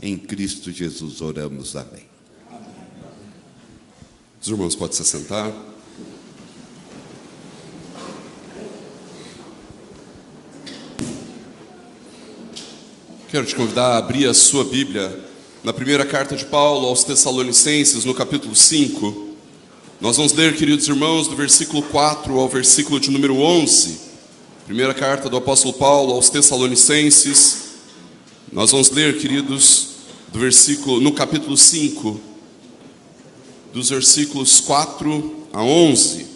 Em Cristo Jesus oramos. Amém. Os irmãos podem se sentar. Quero te convidar a abrir a sua Bíblia na primeira carta de Paulo aos Tessalonicenses, no capítulo 5. Nós vamos ler, queridos irmãos, do versículo 4 ao versículo de número 11. Primeira carta do apóstolo Paulo aos Tessalonicenses. Nós vamos ler, queridos, no capítulo 5, dos versículos 4 a 11.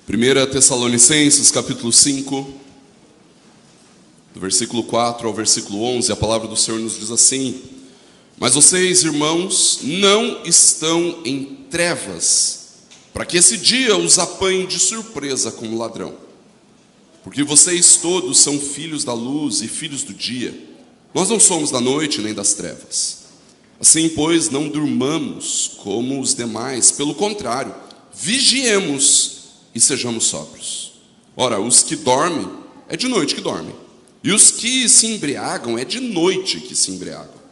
Primeira Tessalonicenses, capítulo 5, do versículo 4 ao versículo 11, a palavra do Senhor nos diz assim: Mas vocês, irmãos, não estão em trevas, para que esse dia os apanhe de surpresa como ladrão. Porque vocês todos são filhos da luz e filhos do dia. Nós não somos da noite nem das trevas. Assim, pois, não durmamos como os demais. Pelo contrário, vigiemos e sejamos sóbrios. Ora, os que dormem, é de noite que dormem. E os que se embriagam, é de noite que se embriagam.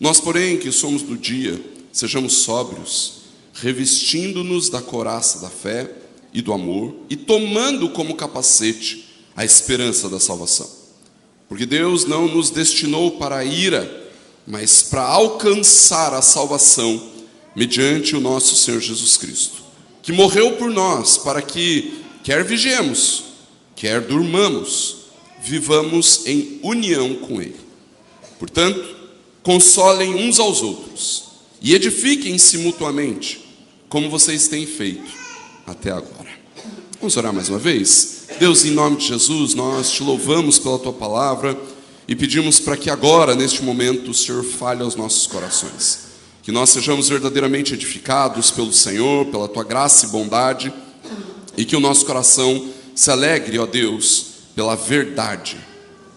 Nós, porém, que somos do dia, sejamos sóbrios, revestindo-nos da couraça da fé e do amor, e tomando como capacete a esperança da salvação. Porque Deus não nos destinou para a ira, mas para alcançar a salvação mediante o nosso Senhor Jesus Cristo, que morreu por nós, para que, quer vigiemos, quer durmamos, vivamos em união com Ele. Portanto, consolem uns aos outros e edifiquem-se mutuamente, como vocês têm feito até agora. Vamos orar mais uma vez? Deus, em nome de Jesus, nós te louvamos pela tua palavra e pedimos para que agora, neste momento, o Senhor fale aos nossos corações. Que nós sejamos verdadeiramente edificados pelo Senhor, pela tua graça e bondade, e que o nosso coração se alegre, ó Deus, pela verdade,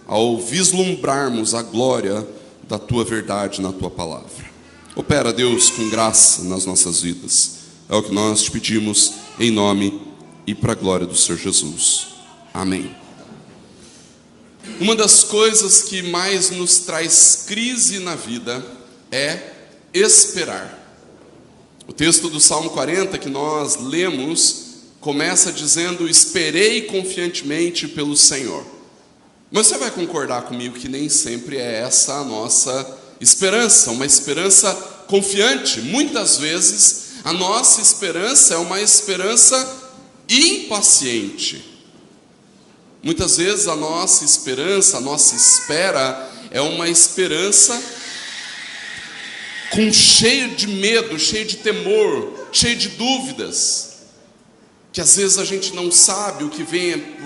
ao vislumbrarmos a glória da tua verdade na tua palavra. Opera, Deus, com graça nas nossas vidas. É o que nós te pedimos em nome e para a glória do Senhor Jesus. Amém. Uma das coisas que mais nos traz crise na vida é esperar. O texto do Salmo 40 que nós lemos começa dizendo: esperei confiantemente pelo Senhor. Mas você vai concordar comigo que nem sempre é essa a nossa esperança, uma esperança confiante. Muitas vezes a nossa esperança é uma esperança impaciente. Muitas vezes a nossa esperança, a nossa espera é uma esperança cheio de medo, cheio de temor, cheio de dúvidas, que às vezes a gente não sabe o que vem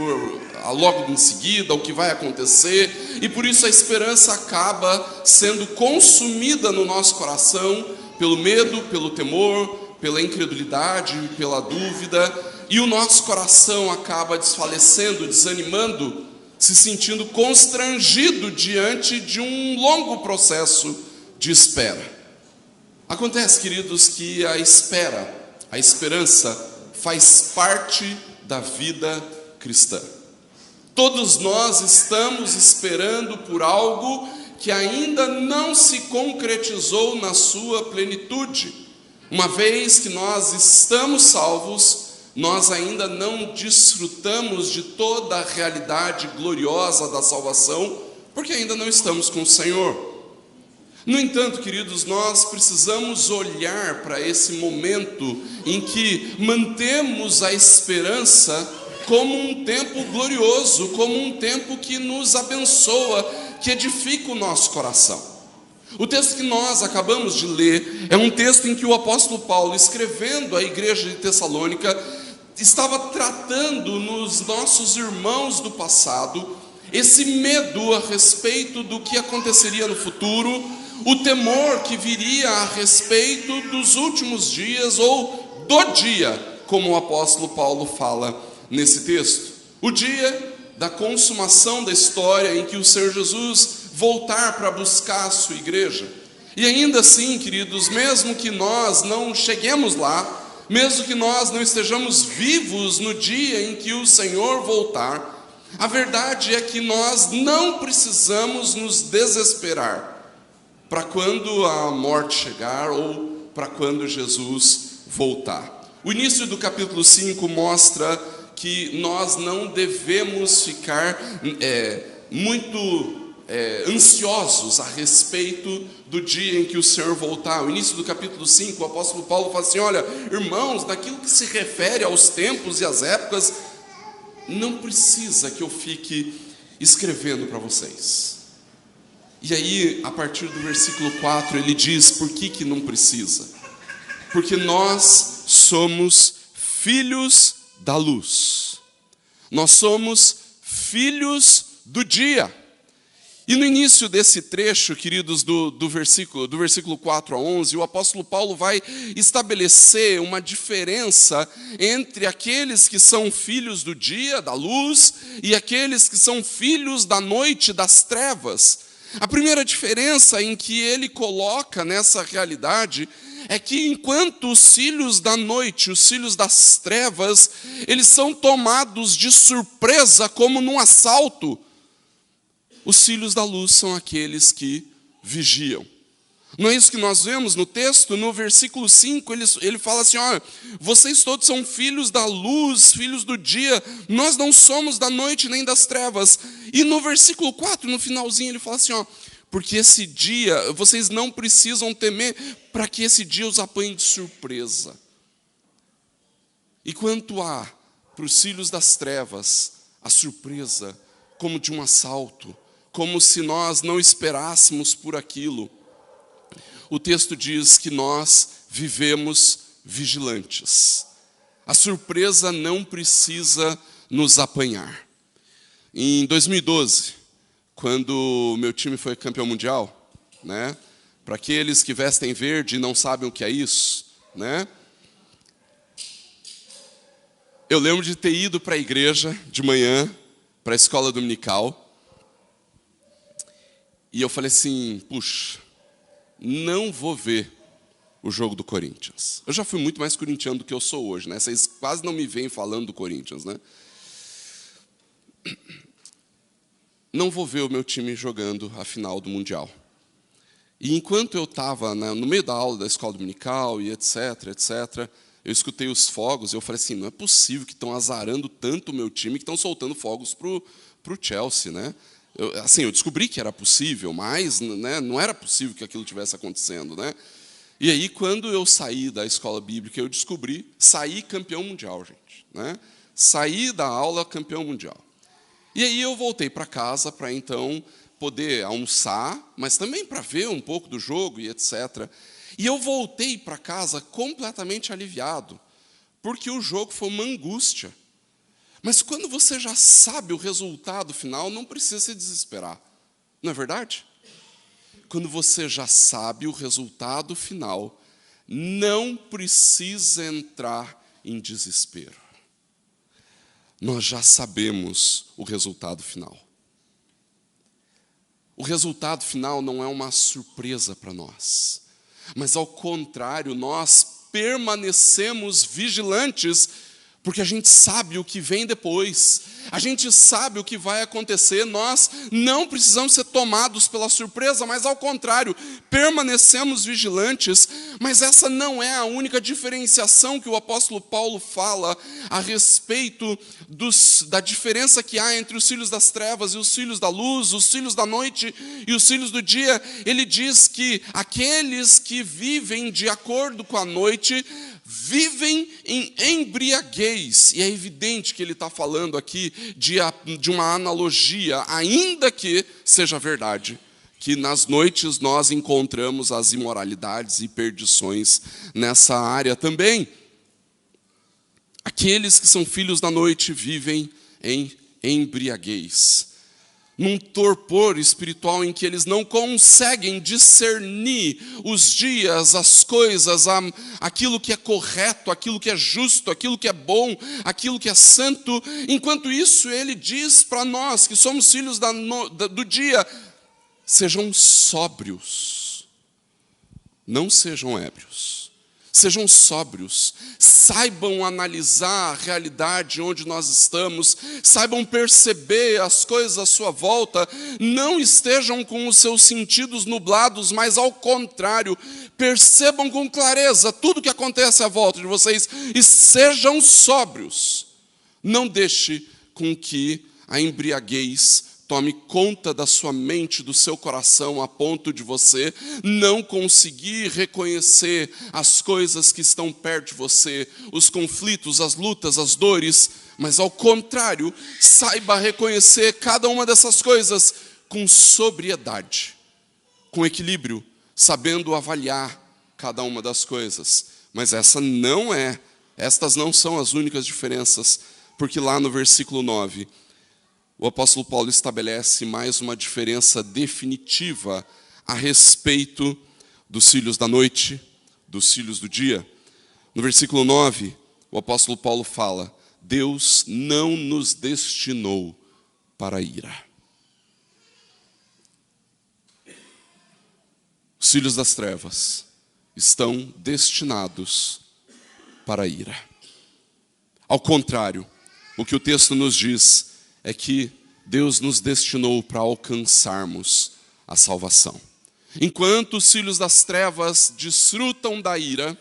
logo em seguida, o que vai acontecer, e por isso a esperança acaba sendo consumida no nosso coração pelo medo, pelo temor, pela incredulidade, pela dúvida, e o nosso coração acaba desfalecendo, desanimando, se sentindo constrangido diante de um longo processo de espera. Acontece, queridos, que a esperança faz parte da vida cristã. Todos nós estamos esperando por algo que ainda não se concretizou na sua plenitude. Uma vez que nós estamos salvos, nós ainda não desfrutamos de toda a realidade gloriosa da salvação, porque ainda não estamos com o Senhor. No entanto, queridos, nós precisamos olhar para esse momento em que mantemos a esperança como um tempo glorioso, como um tempo que nos abençoa, que edifica o nosso coração. O texto que nós acabamos de ler é um texto em que o apóstolo Paulo, escrevendo à igreja de Tessalônica, estava tratando nos nossos irmãos do passado esse medo a respeito do que aconteceria no futuro, o temor que viria a respeito dos últimos dias ou do dia, como o apóstolo Paulo fala nesse texto. O dia da consumação da história em que o Senhor Jesus voltar para buscar a sua igreja. E ainda assim, queridos, mesmo que nós não cheguemos lá, mesmo que nós não estejamos vivos no dia em que o Senhor voltar, a verdade é que nós não precisamos nos desesperar para quando a morte chegar ou para quando Jesus voltar. O início do capítulo 5 mostra que nós não devemos ficar muito ansiosos a respeito do dia em que o Senhor voltar. O início do capítulo 5, o apóstolo Paulo fala assim: olha, irmãos, naquilo que se refere aos tempos e às épocas, não precisa que eu fique escrevendo para vocês. E aí, a partir do versículo 4, ele diz por que não precisa. Porque nós somos filhos da luz. Nós somos filhos do dia. E no início desse trecho, queridos, do versículo 4 a 11, o apóstolo Paulo vai estabelecer uma diferença entre aqueles que são filhos do dia, da luz, e aqueles que são filhos da noite, das trevas. A primeira diferença em que ele coloca nessa realidade é que enquanto os filhos da noite, os filhos das trevas, eles são tomados de surpresa como num assalto, os filhos da luz são aqueles que vigiam. Não é isso que nós vemos no texto? No versículo 5, ele fala assim: ó, vocês todos são filhos da luz, filhos do dia, nós não somos da noite nem das trevas. E no versículo 4, no finalzinho, ele fala assim: ó, porque esse dia, vocês não precisam temer para que esse dia os apanhe de surpresa. E quanto há para os filhos das trevas, a surpresa como de um assalto, como se nós não esperássemos por aquilo. O texto diz que nós vivemos vigilantes. A surpresa não precisa nos apanhar. Em 2012, quando o meu time foi campeão mundial, né? Para aqueles que vestem verde e não sabem o que é isso, né? Eu lembro de ter ido para a igreja de manhã, para a escola dominical, e eu falei assim: puxa, não vou ver o jogo do Corinthians. Eu já fui muito mais corintiano do que eu sou hoje, né? Vocês quase não me veem falando do Corinthians, né? Não vou ver o meu time jogando a final do Mundial. E enquanto eu estava no meio da aula da escola dominical e etc, eu escutei os fogos e eu falei assim: não é possível que estão azarando tanto o meu time que estão soltando fogos para o Chelsea, né? Eu descobri que era possível, mas, né, não era possível que aquilo tivesse acontecendo, né? E aí, quando eu saí da escola bíblica, eu descobri, saí campeão mundial, gente, né? Saí da aula campeão mundial. E aí eu voltei para casa para então poder almoçar, mas também para ver um pouco do jogo e etc. E eu voltei para casa completamente aliviado, porque o jogo foi uma angústia. Mas quando você já sabe o resultado final, não precisa se desesperar. Não é verdade? Quando você já sabe o resultado final, não precisa entrar em desespero. Nós já sabemos o resultado final. O resultado final não é uma surpresa para nós, mas ao contrário, nós permanecemos vigilantes, porque a gente sabe o que vem depois, a gente sabe o que vai acontecer, nós não precisamos ser tomados pela surpresa, mas ao contrário, permanecemos vigilantes. Mas essa não é a única diferenciação que o apóstolo Paulo fala a respeito da diferença que há entre os filhos das trevas e os filhos da luz, os filhos da noite e os filhos do dia. Ele diz que aqueles que vivem de acordo com a noite vivem em embriaguez. E é evidente que ele está falando aqui de uma analogia, ainda que seja verdade, que nas noites nós encontramos as imoralidades e perdições nessa área também. Aqueles que são filhos da noite vivem em embriaguez, num torpor espiritual em que eles não conseguem discernir os dias, as coisas, aquilo que é correto, aquilo que é justo, aquilo que é bom, aquilo que é santo. Enquanto isso, ele diz para nós que somos filhos do dia: sejam sóbrios, não sejam ébrios. Sejam sóbrios, saibam analisar a realidade onde nós estamos, saibam perceber as coisas à sua volta, não estejam com os seus sentidos nublados, mas ao contrário, percebam com clareza tudo que acontece à volta de vocês e sejam sóbrios. Não deixe com que a embriaguez tome conta da sua mente, do seu coração, a ponto de você não conseguir reconhecer as coisas que estão perto de você, os conflitos, as lutas, as dores, mas ao contrário, saiba reconhecer cada uma dessas coisas com sobriedade, com equilíbrio, sabendo avaliar cada uma das coisas. Mas estas não são as únicas diferenças, porque lá no versículo 9, o apóstolo Paulo estabelece mais uma diferença definitiva a respeito dos filhos da noite, dos filhos do dia. No versículo 9, o apóstolo Paulo fala: Deus não nos destinou para a ira. Os filhos das trevas estão destinados para a ira. Ao contrário, o que o texto nos diz é que Deus nos destinou para alcançarmos a salvação. Enquanto os filhos das trevas desfrutam da ira,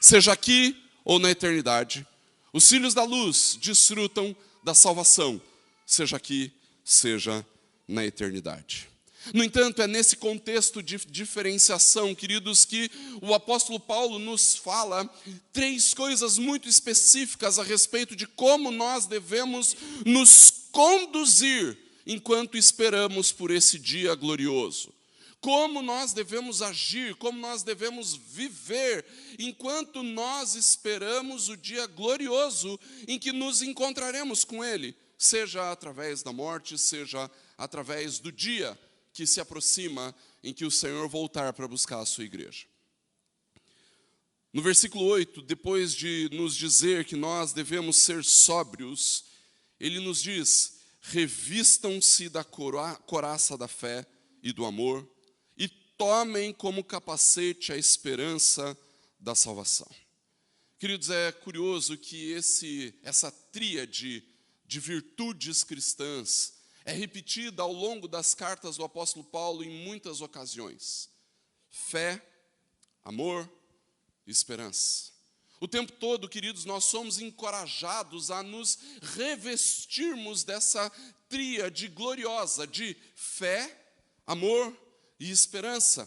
seja aqui ou na eternidade, os filhos da luz desfrutam da salvação, seja aqui, seja na eternidade. No entanto, é nesse contexto de diferenciação, queridos, que o apóstolo Paulo nos fala 3 coisas muito específicas a respeito de como nós devemos nos conduzir enquanto esperamos por esse dia glorioso. Como nós devemos agir, como nós devemos viver enquanto nós esperamos o dia glorioso em que nos encontraremos com Ele, seja através da morte, seja através do dia que se aproxima em que o Senhor voltar para buscar a sua igreja. No versículo 8, depois de nos dizer que nós devemos ser sóbrios, ele nos diz: revistam-se da couraça da fé e do amor e tomem como capacete a esperança da salvação. Queridos, é curioso que essa tríade de virtudes cristãs é repetida ao longo das cartas do apóstolo Paulo em muitas ocasiões. Fé, amor e esperança. O tempo todo, queridos, nós somos encorajados a nos revestirmos dessa tríade gloriosa de fé, amor e esperança.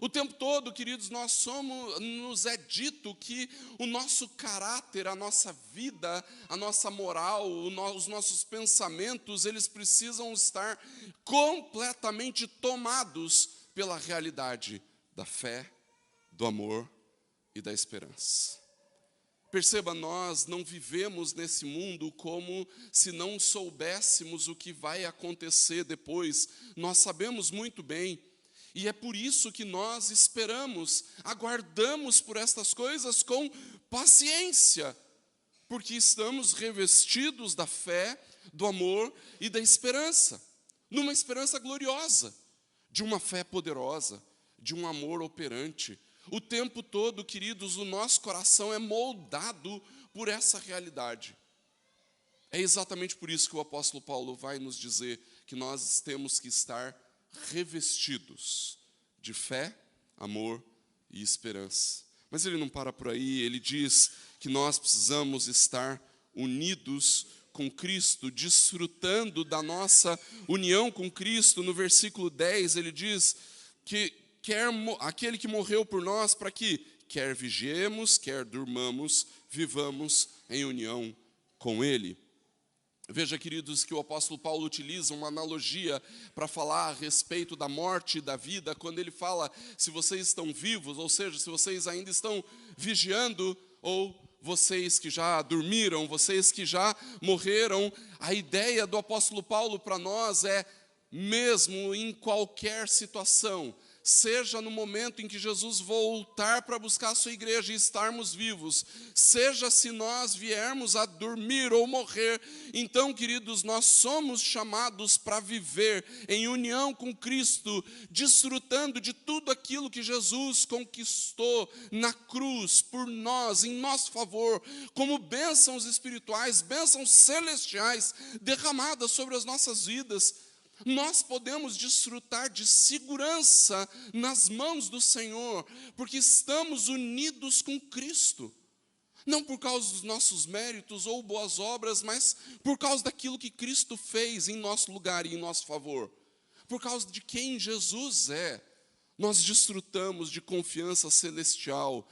O tempo todo, queridos, nos é dito que o nosso caráter, a nossa vida, a nossa moral, os nossos pensamentos, eles precisam estar completamente tomados pela realidade da fé, do amor e da esperança. Perceba, nós não vivemos nesse mundo como se não soubéssemos o que vai acontecer depois. Nós sabemos muito bem. E é por isso que nós esperamos, aguardamos por estas coisas com paciência, porque estamos revestidos da fé, do amor e da esperança, numa esperança gloriosa, de uma fé poderosa, de um amor operante. O tempo todo, queridos, o nosso coração é moldado por essa realidade. É exatamente por isso que o apóstolo Paulo vai nos dizer que nós temos que estar revestidos de fé, amor e esperança. Mas ele não para por aí, ele diz que nós precisamos estar unidos com Cristo, desfrutando da nossa união com Cristo. No versículo 10 ele diz que aquele que morreu por nós, para que quer vigiemos, quer durmamos, vivamos em união com Ele. Veja, queridos, que o apóstolo Paulo utiliza uma analogia para falar a respeito da morte e da vida, quando ele fala, se vocês estão vivos, ou seja, se vocês ainda estão vigiando, ou vocês que já dormiram, vocês que já morreram. A ideia do apóstolo Paulo para nós é, mesmo em qualquer situação, seja no momento em que Jesus voltar para buscar a sua igreja e estarmos vivos, seja se nós viermos a dormir ou morrer, então, queridos, nós somos chamados para viver em união com Cristo, desfrutando de tudo aquilo que Jesus conquistou na cruz por nós, em nosso favor, como bênçãos espirituais, bênçãos celestiais derramadas sobre as nossas vidas. Nós podemos desfrutar de segurança nas mãos do Senhor, porque estamos unidos com Cristo. Não por causa dos nossos méritos ou boas obras, mas por causa daquilo que Cristo fez em nosso lugar e em nosso favor. Por causa de quem Jesus é, nós desfrutamos de confiança celestial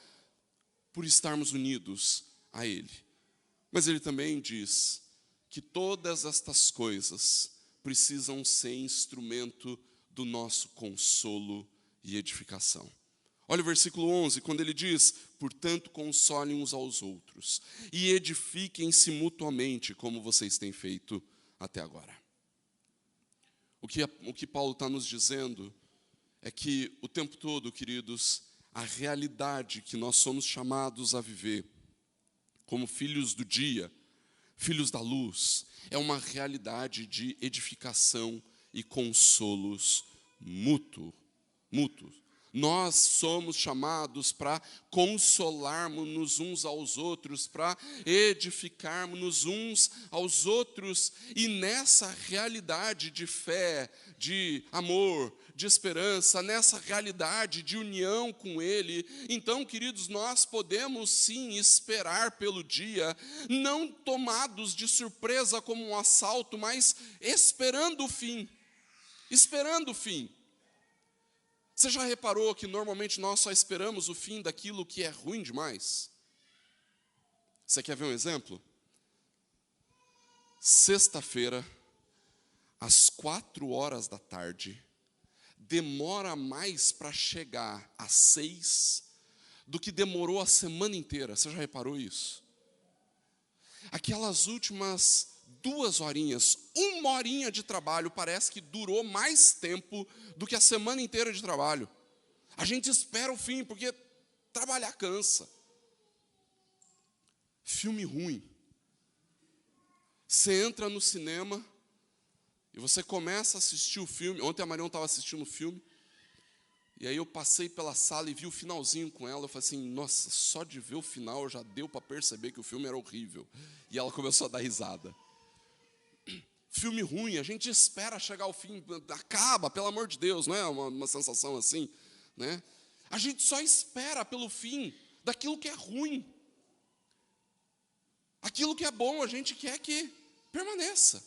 por estarmos unidos a Ele. Mas Ele também diz que todas estas coisas precisam ser instrumento do nosso consolo e edificação. Olha o versículo 11, quando ele diz: portanto, consolem uns aos outros e edifiquem-se mutuamente, como vocês têm feito até agora. O que Paulo está nos dizendo é que o tempo todo, queridos, a realidade que nós somos chamados a viver como filhos do dia, filhos da luz, é uma realidade de edificação e consolos mútuos. Nós somos chamados para consolarmos-nos uns aos outros, para edificarmos uns aos outros, e nessa realidade de fé, de amor, de esperança, nessa realidade de união com Ele, então, queridos, nós podemos sim esperar pelo dia, não tomados de surpresa como um assalto, mas esperando o fim, esperando o fim. Você já reparou que normalmente nós só esperamos o fim daquilo que é ruim demais? Você quer ver um exemplo? Sexta-feira, às 16h, demora mais para chegar às 6 do que demorou a semana inteira. Você já reparou isso? Aquelas últimas 2 horinhas, 1 horinha de trabalho, parece que durou mais tempo do que a semana inteira de trabalho. A gente espera o fim, porque trabalhar cansa. Filme ruim. Você entra no cinema e você começa a assistir o filme. Ontem a Mariana estava assistindo o filme, e aí eu passei pela sala e vi o finalzinho com ela. Eu falei assim: nossa, só de ver o final já deu para perceber que o filme era horrível. E ela começou a dar risada. Filme ruim, a gente espera chegar ao fim, acaba, pelo amor de Deus, não é uma sensação assim, né? A gente só espera pelo fim daquilo que é ruim. Aquilo que é bom, a gente quer que permaneça.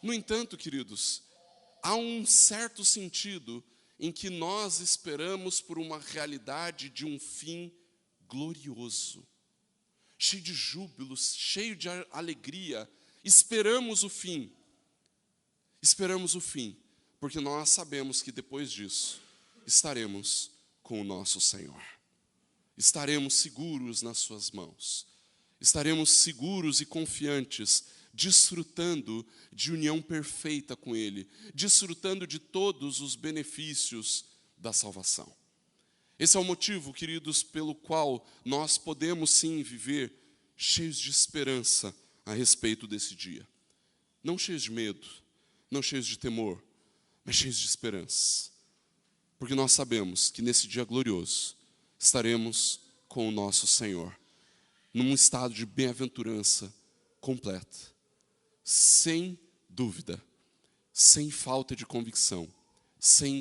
No entanto, queridos, há um certo sentido em que nós esperamos por uma realidade de um fim glorioso, cheio de júbilos, cheio de alegria. Esperamos o fim, porque nós sabemos que depois disso estaremos com o nosso Senhor. Estaremos seguros nas suas mãos, estaremos seguros e confiantes, desfrutando de união perfeita com Ele, desfrutando de todos os benefícios da salvação. Esse é o motivo, queridos, pelo qual nós podemos sim viver cheios de esperança a respeito desse dia. Não cheios de medo, não cheios de temor, mas cheios de esperança. Porque nós sabemos que nesse dia glorioso estaremos com o nosso Senhor, num estado de bem-aventurança completa, sem dúvida, sem falta de convicção, sem